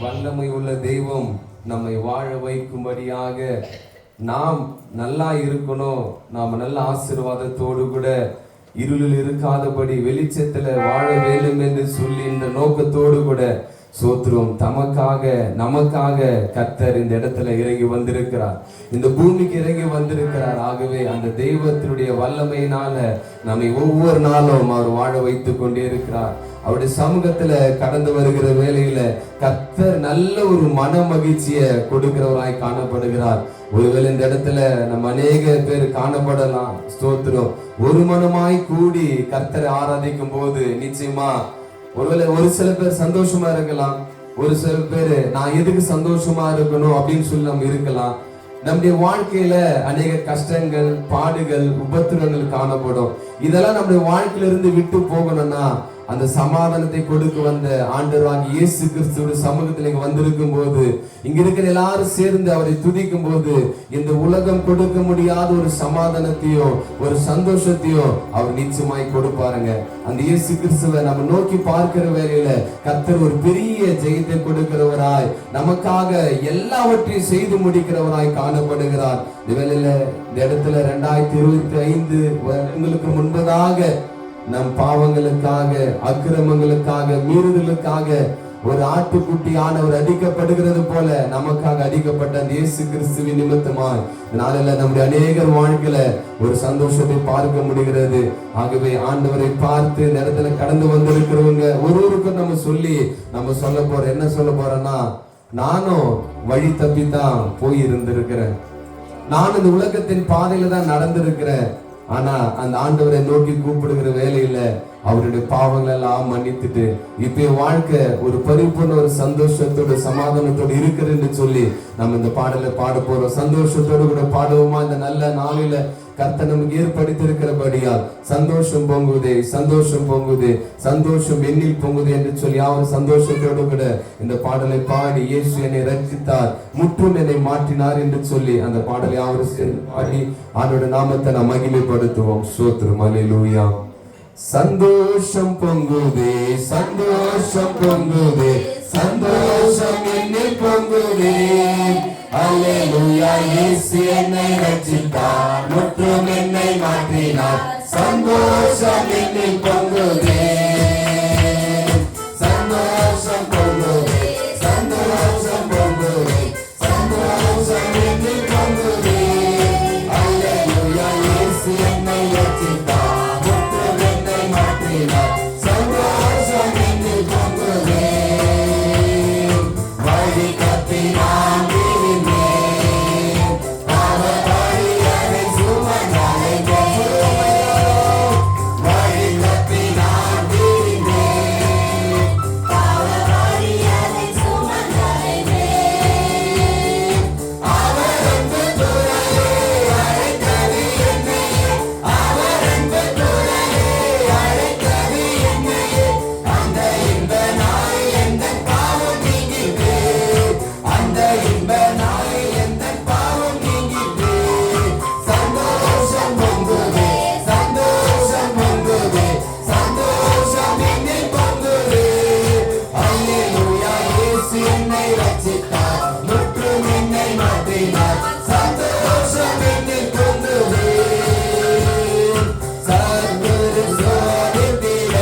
வல்லமை உள்ள தெய்வம் நம்மை வாழ வைக்கும்படியாக நாம் நல்லா இருக்கணும், நாம் நல்ல ஆசீர்வாதத்தோடு கூட இருளில் இருக்காதபடி வெளிச்சத்துல வாழ வேண்டும் என்று சொல்லி இந்த நோக்கத்தோடு கூட சோத்திரம் தமக்காக நமக்காக கர்த்தர் இந்த இடத்துல இறங்கி வந்திருக்கிறார், இந்த பூமிக்கு இறங்கி வந்திருக்கிறார். ஆகவே அந்த தெய்வத்தினுடைய வல்லமையினால நம்மை ஒவ்வொரு நாளும் அவர் வாழ வைத்து கொண்டே இருக்கிறார். அவருடைய சமூகத்துல கடந்து வருகிற வேளையில கர்த்தர் நல்ல ஒரு மன மகிழ்ச்சியை கொடுக்கிறவராய் காணப்படுகிறார். ஒருவேளை இந்த இடத்துல நம்ம அநேக பேர் காணப்படலாம். ஸ்தோத்திரம். ஒரு மனமாய் கூடி கர்த்தரை ஆராதிக்கும் போது நிச்சயமா ஒருவேளை ஒரு சில பேர் சந்தோஷமா இருக்கலாம், ஒரு சில பேர் நான் எதுக்கு சந்தோஷமா இருக்கணும் அப்படின்னு சொல்லி நம்ம இருக்கலாம். நம்முடைய வாழ்க்கையில அநேக கஷ்டங்கள், பாடுகள், உபத்திரங்கள் காணப்படும். இதெல்லாம் நம்முடைய வாழ்க்கையில இருந்து விட்டு போகணும்னா அந்த சமாதானத்தை கொடுக்க வந்த ஆண்டவராகிய இயேசு கிறிஸ்துவோட சமூகத்தில் இங்க வந்திருக்கும் போது, இங்க இருக்கிற எல்லாரும் சேர்ந்து அவரை துதிக்கும் போது இந்த உலகம் கொடுக்க முடியாத ஒரு சமாதானத்தையோ ஒரு சந்தோஷத்தையோ அவர் நிச்சயமாய் கொடுப்பாருங்க. அந்த இயேசு கிறிஸ்துவை நம்ம நோக்கி பார்க்கிற வேளையில கர்த்தர் ஒரு பெரிய ஜெயத்தை கொடுக்கிறவராய், நமக்காக எல்லாவற்றையும் செய்து முடிக்கிறவராய் காணப்படுகிறார். இந்த வேளையில இந்த இடத்துல 2025 வருடங்களுக்கு முன்பதாக நம் பாவங்களுக்காக, அக்கிரமங்களுக்காக, மீறுதலுக்காக ஒரு ஆட்டுக்குட்டி ஆனவர் அடிக்கப்படுகிறது போல நமக்காக அடிக்கப்பட்ட அந்த இயேசு கிறிஸ்துவின் நிமித்தமாய் நாளில் நம்முடைய அநேகர் வாழ்க்கையில ஒரு சந்தோஷத்தை பார்க்க முடிகிறது. ஆகவே ஆண்டவரை பார்த்து நேரத்துல கடந்து வந்திருக்கிறவங்க ஒருவருக்கும் நம்ம சொல்ல போறோம். என்ன சொல்ல போறோம்னா, நானும் வழி தப்பித்தான் போய் இருந்திருக்கிறேன், நான் இந்த உலகத்தின் பாதையில தான் நடந்திருக்கிறேன். ஆனா அந்த ஆண்டவரை நோக்கி கூப்பிடுகிற வேலையில அவருடைய பாவங்கள் எல்லாம் மன்னித்துட்டு இப்ப வாழ்க்கை ஒரு பரிபூர்ண ஒரு சந்தோஷத்தோடு சமாதானத்தோடு இருக்குதுன்னு சொல்லி நம்ம இந்த பாடலை பாட போறோம். சந்தோஷத்தோடு கூட பாடுவோமா? இந்த நல்ல நாளில கர்த்தர் நமக்கு ஏற்படுத்தியிருக்கிறபடியால் சந்தோஷம் பொங்குதே, சந்தோஷம் பொங்குதே, சந்தோஷம் எண்ணில் பொங்குதே என்று சொல்லி அவர் சந்தோஷத்தோடு கூட இந்த பாடலை பாடி இயேசு என்னை ரட்சித்தார், முற்றும் என்னை மாற்றினார் என்று சொல்லி அந்த பாடலை அவர் பாடி அவருடைய நாமத்தை நாம் மகிமைப்படுத்துவோம். ஸ்தோத்திரம். அல்லேலூயா. சந்தோஷம் பொங்குதே, சந்தோஷம் பொங்குதே, சந்தோஷம் என்னில் பொங்குதே, அல்லேலூயா. இயேசு என்னை ரட்சித்தார், முற்றும் என்னை மாற்றினார், சந்தோஷம் என்னில் பொங்குதே, சந்தோஷம் பொங்குதே, சந்தோஷம் பொங்குதே, சந்தோஷம் என்னில் பொங்குதே. அல்லேலூயா. இயேசு என்னை ரட்சித்தார், முற்றும் என்னை மாற்றினார், சந்தோஷம் என்னில் பொங்குதே. வழி கத்தி நான் விரிந்தேன், அவர் வழியதை சுமந்தாரை கொள்ளுவேன். வழி கத்தி நான் விரிந்தேன், அவர் வழியதை சுமந்தாரை கொள்ளுவேன். அவர் அன்பு துறையே அழைத்தது என்னையே, அவர் அன்பு துறையே அழைத்தது என்னையே. அந்த இன்ப நாள் எந்தன் பாவம் நீங்கிட்டு, அந்த இன்ப நாள் எந்தன் பாவம் நீங்கிட்டு. சந்தோஷம் பொங்குதே, சந்தோஷம் பொங்குதே, சந்தோஷம் என்னில் பொங்குதே. அல்லேலூயா. இயேசு என்னை ரட்சித்தார், முற்றும் என்னை மாற்றினார், சந்தோஷம் என்னில் பொங்குதே. சத்குரு சோதித்திட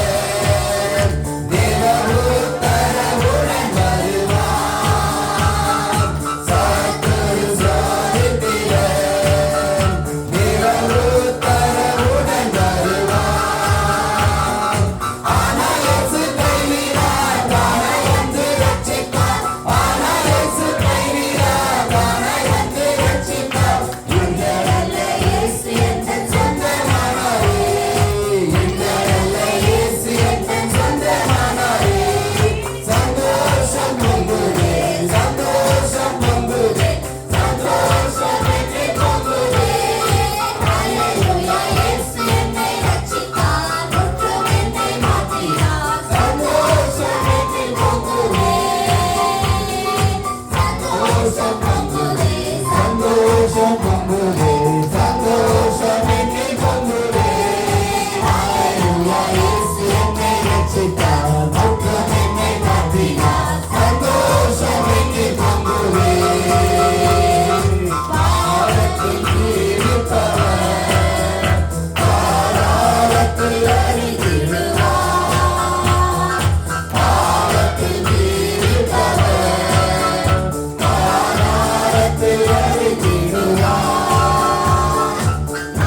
தேவதூதரவுடன் வருவார், சத்குரு சோதித்திட தேவதூதரவுடன் வருவார். ஆனால் இயேசு கைவிடார், தானே வந்து ரட்சிப்பார், ஆனால் இயேசு கைவிடார், தானே வந்து ரட்சிப்பார். இந்த நல்ல இயேசு எந்தன் சொந்தமானாரே, இந்த நல்ல இயேசு எந்தன் சொந்தமானாரே. சந்தோஷம் பொங்குதே, சந்தோஷம் பொங்குதே, சந்தோஷம் என்னில் பொங்குதே. அல்லேலூயா. இயேசு என்னை ரட்சித்தார், முற்றும் என்னை மாற்றினார், சந்தோஷம் என்னில் பொங்குதே, சந்தோஷம் பொங்குதே, சந்தோஷம் பொங்குதே, சந்தோஷம் என்னில் பொங்குதே. அல்லேலூயா. இயேசு என்னை ரட்சித்தார், முற்றும் என்னை மாற்றினார், சந்தோஷம் என்னில் பொங்குதே. பாவத்தில் இருப்பவர் பாதாளத்தில் அழித்திடுவார், பாவத்தில் இருப்பவர் பாதாளத்தில் அழித்திடுவார்.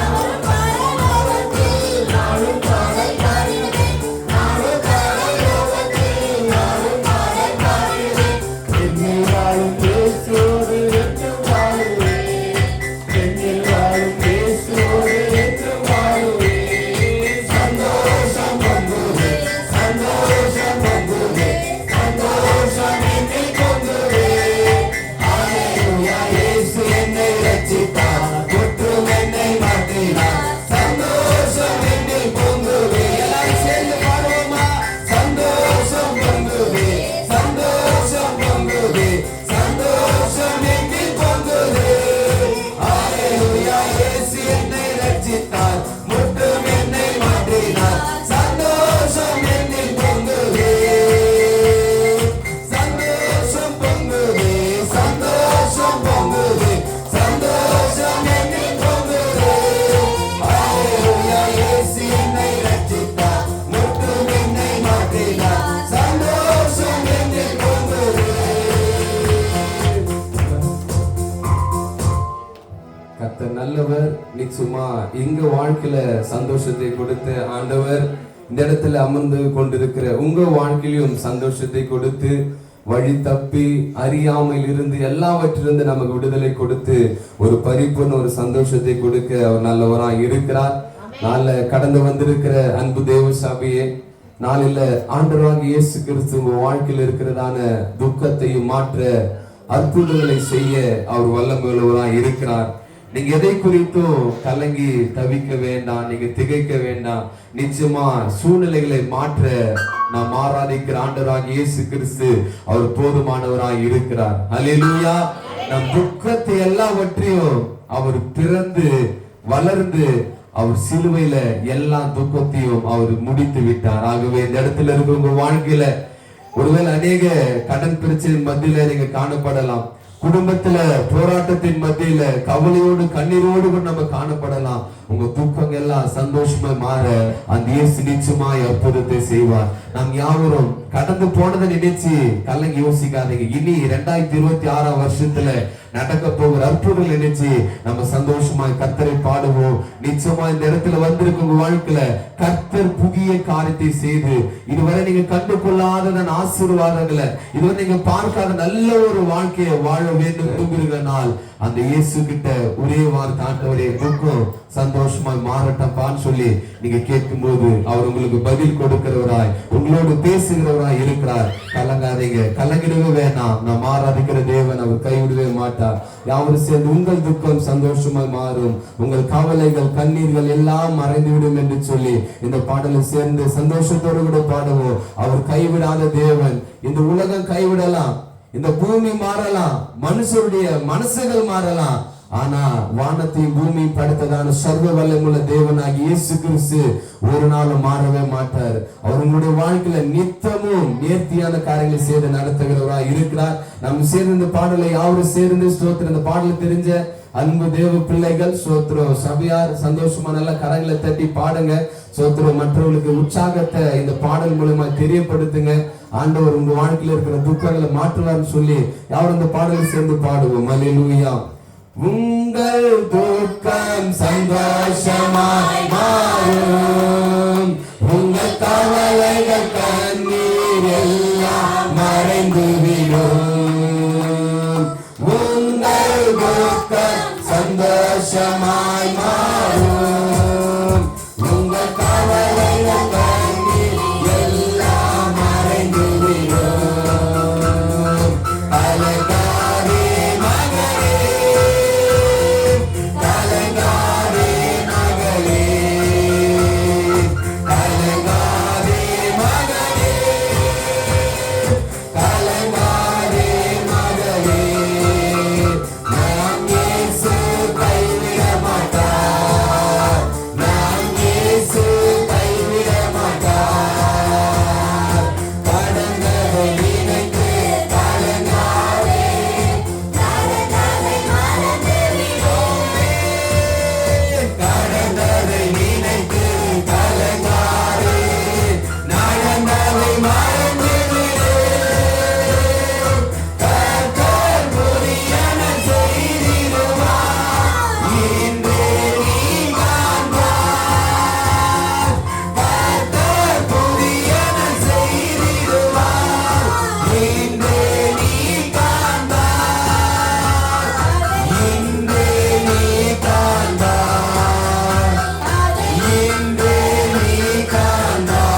அவர் பரலோகத்தில் நாளும் பாடல் பாடுவேன், நாளும் பரலோகத்தில் நாளும் பாடல் பாடுவேன். என்னில் வாழும் இயேசுவோடு என்றும் வாழுவேன், என்னில் வாழும் இயேசுவோடு என்றும் வாழுவேன். சந்தோஷம் பொங்குதே, சந்தோஷம் பொங்குதே, சந்தோஷம் என்னில் பொங்குதே. அல்லேலூயா. இயேசு என்னை ரட்சித்தார், முற்றும் என்னை மாற்றினார், சந்தோஷம் என்னில் பொங்குதே. எல்லாரும் சேர்ந்து பாடுவோமா? சந்தோஷம் பொங்குதே, சந்தோஷம் பொங்குதே, சந்தோஷம் என்னில் பொங்குதே. அல்லேலூயா. இயேசு என்னை ரட்சித்தார், முற்றும் என்னை மாற்றினார், சந்தோஷம் என்னில் பொங்குதே, சந்தோஷம் பொங்குதே, சந்தோஷம் பொங்குதே, சந்தோஷம் என்னில் பொங்குதே. அல்லேலூயா. இயேசு என்னை ரட்சித்தார், முற்றும் என்னை மாற்றினார், சந்தோஷம் என்னில் பொங்குதே. கர்த்தர் நல்லவர். நிச்சயமா எங்க வாழ்க்கையில சந்தோஷத்தை கொடுத்த ஆண்டவர் இந்த இடத்துல அமர்ந்து கொண்டிருக்கிற உங்க வாழ்க்கையிலும் சந்தோஷத்தை கொடுத்து வழி தப்பி அறியாமையில் இருந்து எல்லாவற்றிலிருந்து நமக்கு விடுதலை கொடுத்து ஒரு பரிபூர்ண ஒரு சந்தோஷத்தை கொடுக்க அவர் நல்லவராய் இருக்கிறார். நாள கடந்து வந்திருக்கிற அன்பு தேவ சபையே, நாளில ஆண்டவராகிய இயேசு கிறிஸ்து உங்க வாழ்க்கையில் இருக்கிறதான துக்கத்தையும் மாற்ற அற்புதங்களை செய்ய அவர் வல்லமையுள்ளவராய் இருக்கிறார். நீங்க எதை குறித்தும் கலங்கி தவிக்க வேண்டாம், நீங்க திகைக்க வேண்டாம். நிச்சயமா சூழ்நிலைகளை மாற்ற நாம் ஆராதிக்கிற ஆண்டவராகிய இயேசு கிறிஸ்து அவர் போதுமானவராய் இருக்கிறார். அல்லேலூயா. நம் துக்கத்தை எல்லாவற்றையும் அவர் பிறந்து வளர்ந்து அவர் சிலுவையில எல்லா துக்கத்தையும் அவர் முடித்து விட்டார். ஆகவே இந்த இடத்துல இருக்க உங்க வாழ்க்கையில ஒருவேளை அநேக கடன் பிரச்சனை மத்தியில நீங்க காணப்படலாம். குடும்பத்துல போராட்டத்தின் மத்தியில கவலையோடு கண்ணீரோடு கூட நம்ம காணப்படலாம். உங்க துக்கங்கள் எல்லாம் சந்தோஷமா மாற அந்த இயேசு நிச்சயமாய் அற்புதத்தை செய்வார். நாம் யாவரும் கடந்து போனதை நினைச்சு கலங்கி யோசிக்காதீங்க. இனி 2026 வருஷத்துல நடக்க போகிற அற்புதம் நினைச்சு நம்ம சந்தோஷமாய் கர்த்தரை பாடுவோம். நிச்சயமா இந்த இடத்துல வந்திருக்க உங்க வாழ்க்கையில கர்த்தர் புதிய காரியத்தை செய்து இதுவரை நீங்க கண்டு கொள்ளாத ஆசீர்வாதங்களை, இதுவரை நீங்க பார்க்காத நல்ல ஒரு வாழ்க்கையை வாழ வேண்டும் விரும்புகிறனால் அந்த இயேசு கிட்ட ஒரே வார்த்தை, ஆண்டவரே துக்கம் சந்தோஷமாய் மாறட்டப்பான்னு சொல்லி நீங்க கேட்கும் போது அவர் உங்களுக்கு பதில் கொடுக்கிறவராய், உங்களோடு பேசுகிறவராய் இருக்கிறார். கலங்காதீங்க, கலங்கிடவே வேணாம். நாம் ஆராதிக்கிற தேவன் அவர் கைவிடவே மாட்டார். யாவரும் சேர்ந்து உங்கள் துக்கம் சந்தோஷமாய் மாறும், உங்கள் கவலைகள் கண்ணீர்கள் எல்லாம் மறைந்துவிடும் என்று சொல்லி இந்த பாடலை சேர்ந்து சந்தோஷத்தோடு கூட பாடுவோம். அவர் கைவிடாத தேவன். இந்த உலகம் கைவிடலாம், இந்த பூமி மாறலாம், மனுஷருடைய மனசுகள் மாறலாம், ஆனா வானத்தையும் பூமியும் படைத்ததான சர்வ வல்லமுள்ள தேவனாகி இயேசு கிறிஸ்து ஒரு நாளும் மாறவே மாட்டார். அவர் உங்களுடைய வாழ்க்கையில நித்தமும் நேர்த்தியான காரியங்களை செய்து நடத்துகிறவராய் இருக்கிறார். நம்ம சேர்ந்து இந்த பாடலை யாரும் சேர்ந்து ஸ்தோத்திரம். இந்த பாடலை தெரிஞ்ச அன்பு தேவ பிள்ளைகள் ஸ்தோத்திரம், சபையார் சந்தோஷமா நல்ல கரங்களை தட்டி பாடுங்க ஸ்தோத்திரம். மற்றவர்களுக்கு உற்சாகத்தை இந்த பாடல் மூலமா தெரியப்படுத்துங்க. ஆண்டவர் உங்க வாழ்க்கையில இருக்கிற துக்கங்களை மாற்றுவார்னு சொல்லி யாரும் இந்த பாடலை சேர்ந்து பாடுவோம். அல்லேலூயா. உங்கள் துக்கம் சந்தோஷமாய் மாறும், உங்கள் கவலைகள் கண்ணீர் எல்லாம் மறைந்து விடும். உங்கள் துக்கம் சந்தோஷமாய் மாறும், உங்கள் கவலைகள் கண்ணீர் எல்லாம் மறைந்து விடும். அலங்காரே மகளே, கலங்காதே மகளே, கலங்காதே மகளே, கலங்காதே மகளே. நாம் இயேசு கைவிட மாட்டார், நாம் இயேசு கைவிட மாட்டார். கடந்ததை நினைத்து கலங்காதே, கடந்ததை மறந்து விடோமே. கடந்ததை நினைத்து கலங்காதே, நடந்ததை மறந்து விடு. கர்த்தர் புதியன செய்திடுவார், இன்றே நீ காண்பார். கர்த்தர் புதியன செய்திடுவார், இன்றே நீ காண்பார். இன்றே நீ காண்பார், இன்றே நீ காண்பார்.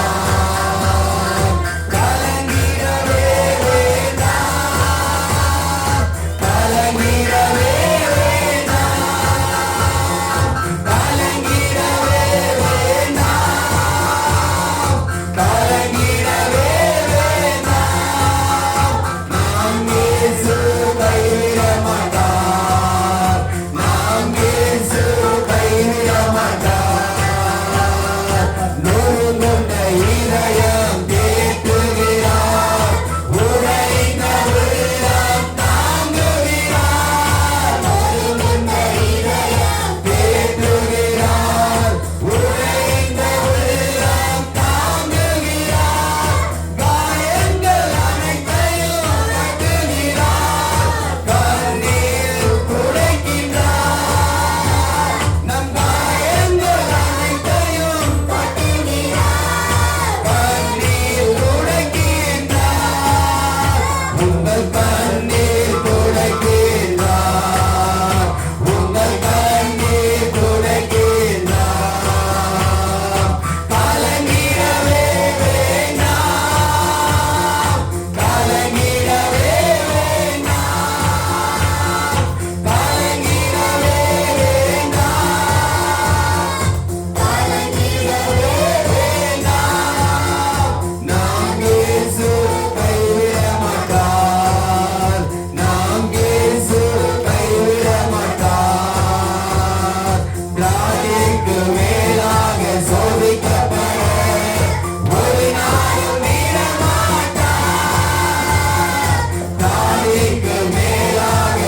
கலங்கிடவே வேண்டாம், கலங்கிடவே வேண்டாம், கலங்கிடவே வேண்டாம், கலங்கிடவே வேண்டாம். நாம் இயேசு கைவிட மாட்டார், நாம் இயேசு கைவிட மாட்டார். நொறுங்குண்ட இதயம் தேற்றுகிறார், உடைந்த உள்ளம் தாங்குகிறார். நொறுங்குண்ட இதயம் தேற்றுகிறார், உடைந்த உள்ளம் தாங்குகிறார். காயங்கள் அனைத்தையும் கட்டுகிறார், கண்ணீர் துடைக்கின்றார். நம் காயங்கள் அனைத்தையும் கட்டுகிறார், கண்ணீர் துடைக்கின்றார். உங்கள் கண்ணீர் துடைக்கின்றார், உங்கள் கண்ணீர் துடைக்கின்றார். கலங்கிடவே வேண்டாம், கலங்கிடவே வேண்டாம், கலங்கிடவே வேண்டாம், கலங்கிடவே வேண்டாம். நாம் இயேசு கைவிட மாட்டார், நாம் இயேசு கைவிட மாட்டார். திராணிக்கு மேலாக சோதிக்கப்பட ஒரு நாளும் விட மாட்டார். திராணிக்கு மேலாக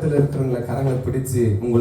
பக்கத்துல இருக்கிறவங்களை கரங்களை பிடிச்சு உங்கள்